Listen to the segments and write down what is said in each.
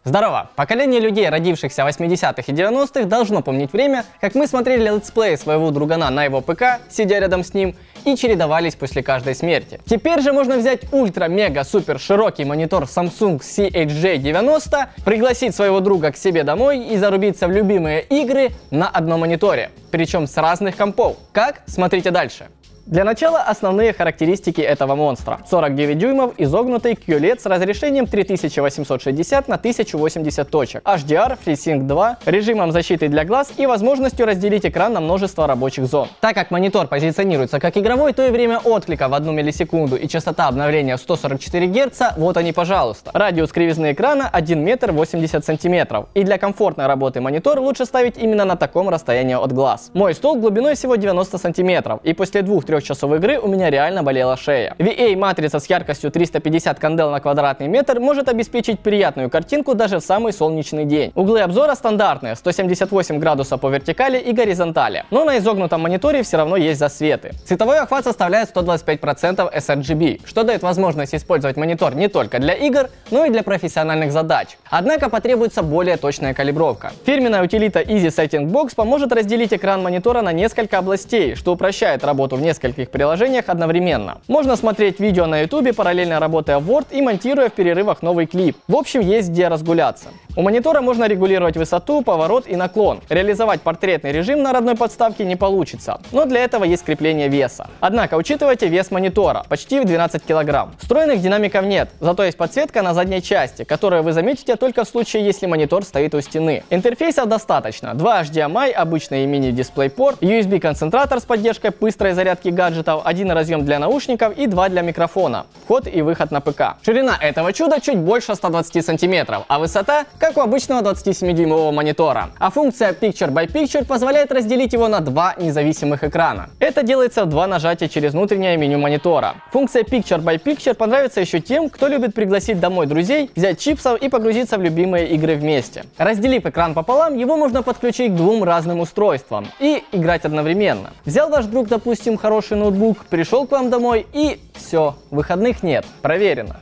Здорово! Поколение людей, родившихся в 80-х и 90-х, должно помнить время, как мы смотрели летсплей своего другана на его ПК, сидя рядом с ним, и чередовались после каждой смерти. Теперь же можно взять ультра-мега-супер широкий монитор Samsung CHJ90, пригласить своего друга к себе домой и зарубиться в любимые игры на одном мониторе, причем с разных компов. Как? Смотрите дальше. Для начала основные характеристики этого монстра. 49 дюймов изогнутый QLED с разрешением 3860 на 1080 точек, HDR, FreeSync 2, режимом защиты для глаз и возможностью разделить экран на множество рабочих зон. Так как монитор позиционируется как игровой, то и время отклика в 1 миллисекунду и частота обновления 144 Гц, вот они, пожалуйста. Радиус кривизны экрана 1 метр 80 сантиметров. И для комфортной работы монитор лучше ставить именно на таком расстоянии от глаз. Мой стол глубиной всего 90 сантиметров, и после 2-3 часов игры у меня реально болела шея. VA-матрица с яркостью 350 кандел на квадратный метр может обеспечить приятную картинку даже в самый солнечный день. Углы обзора стандартные, 178 градусов по вертикали и горизонтали, но на изогнутом мониторе все равно есть засветы. Цветовой охват составляет 125% sRGB, что дает возможность использовать монитор не только для игр, но и для профессиональных задач. Однако потребуется более точная калибровка. Фирменная утилита Easy Setting Box поможет разделить экран монитора на несколько областей, что упрощает работу в нескольких приложениях одновременно. Можно смотреть видео на YouTube, параллельно работая в Word и монтируя в перерывах новый клип. В общем, есть где разгуляться. У монитора можно регулировать высоту, поворот и наклон. Реализовать портретный режим на родной подставке не получится, но для этого есть крепление веса. Однако учитывайте вес монитора, почти в 12 кг. Встроенных динамиков нет, зато есть подсветка на задней части, которую вы заметите только в случае, если монитор стоит у стены. Интерфейсов достаточно: 2 HDMI, обычный и мини-дисплей-порт, USB-концентратор с поддержкой быстрой зарядки гаджетов, 1 разъем для наушников и 2 для микрофона, вход и выход на ПК. Ширина этого чуда чуть больше 120 см, а высота как у обычного 27-дюймового монитора. А функция Picture by Picture позволяет разделить его на 2 независимых экрана. Это делается в 2 нажатия через внутреннее меню монитора. Функция Picture by Picture понравится еще тем, кто любит пригласить домой друзей, взять чипсов и погрузиться в любимые игры вместе. Разделив экран пополам, его можно подключить к 2 разным устройствам и играть одновременно. Взял ваш друг, допустим, хороший ноутбук, пришел к вам домой и все, выходных нет, проверено.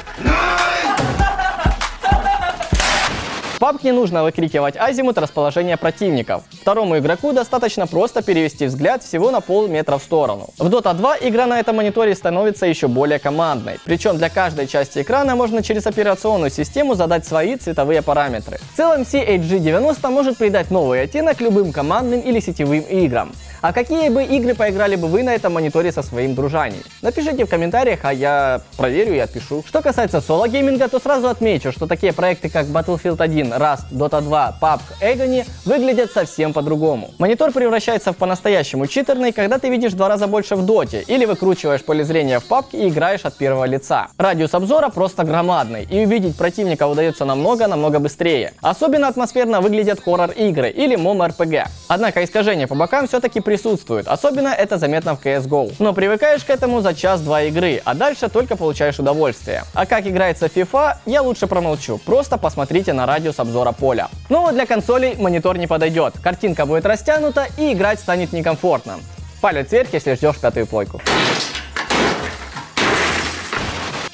В PUBG не нужно выкрикивать азимут расположения противников. Второму игроку достаточно просто перевести взгляд всего на полметра в сторону. В Dota 2 игра на этом мониторе становится еще более командной. Причем для каждой части экрана можно через операционную систему задать свои цветовые параметры. В целом CHJ90 может придать новый оттенок любым командным или сетевым играм. А какие бы игры поиграли бы вы на этом мониторе со своим дружанием? Напишите в комментариях, а я проверю и отпишу. Что касается соло-гейминга, то сразу отмечу, что такие проекты как Battlefield 1, Rust, Dota 2, PUBG, Agony выглядят совсем по-другому. Монитор превращается в по-настоящему читерный, когда ты видишь в 2 раза больше в Доте, или выкручиваешь поле зрения в PUBG и играешь от первого лица. Радиус обзора просто громадный, и увидеть противника удается намного быстрее. Особенно атмосферно выглядят хоррор-игры или MMORPG. Однако искажения по бокам все-таки присутствуют, особенно это заметно в CSGO. Но привыкаешь к этому за час-два игры, а дальше только получаешь удовольствие. А как играется в FIFA, я лучше промолчу, просто посмотрите на радиус обзора поля. Но для консолей монитор не подойдет, картинка будет растянута и играть станет некомфортно. Палец вверх, если ждешь 5-ю плойку.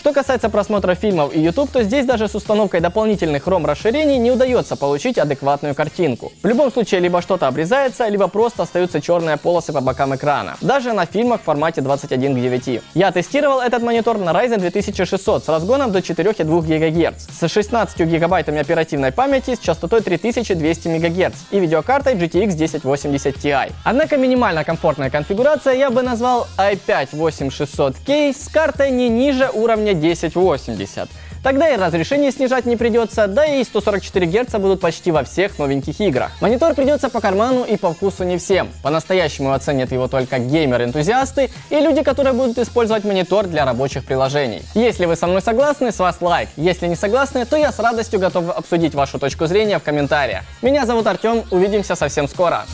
Что касается просмотра фильмов и YouTube, то здесь даже с установкой дополнительных ROM-расширений не удается получить адекватную картинку. В любом случае, либо что-то обрезается, либо просто остаются черные полосы по бокам экрана. Даже на фильмах в формате 21:9. Я тестировал этот монитор на Ryzen 2600 с разгоном до 4,2 ГГц, с 16 гигабайтами оперативной памяти с частотой 3200 МГц и видеокартой GTX 1080 Ti. Однако минимально комфортная конфигурация я бы назвал i5-8600K с картой не ниже уровня 1080. Тогда и разрешение снижать не придется, да и 144 Гц будут почти во всех новеньких играх. Монитор придется по карману и по вкусу не всем. По-настоящему оценят его только геймер-энтузиасты и люди, которые будут использовать монитор для рабочих приложений. Если вы со мной согласны, с вас лайк. Если не согласны, то я с радостью готов обсудить вашу точку зрения в комментариях. Меня зовут Артем, увидимся совсем скоро.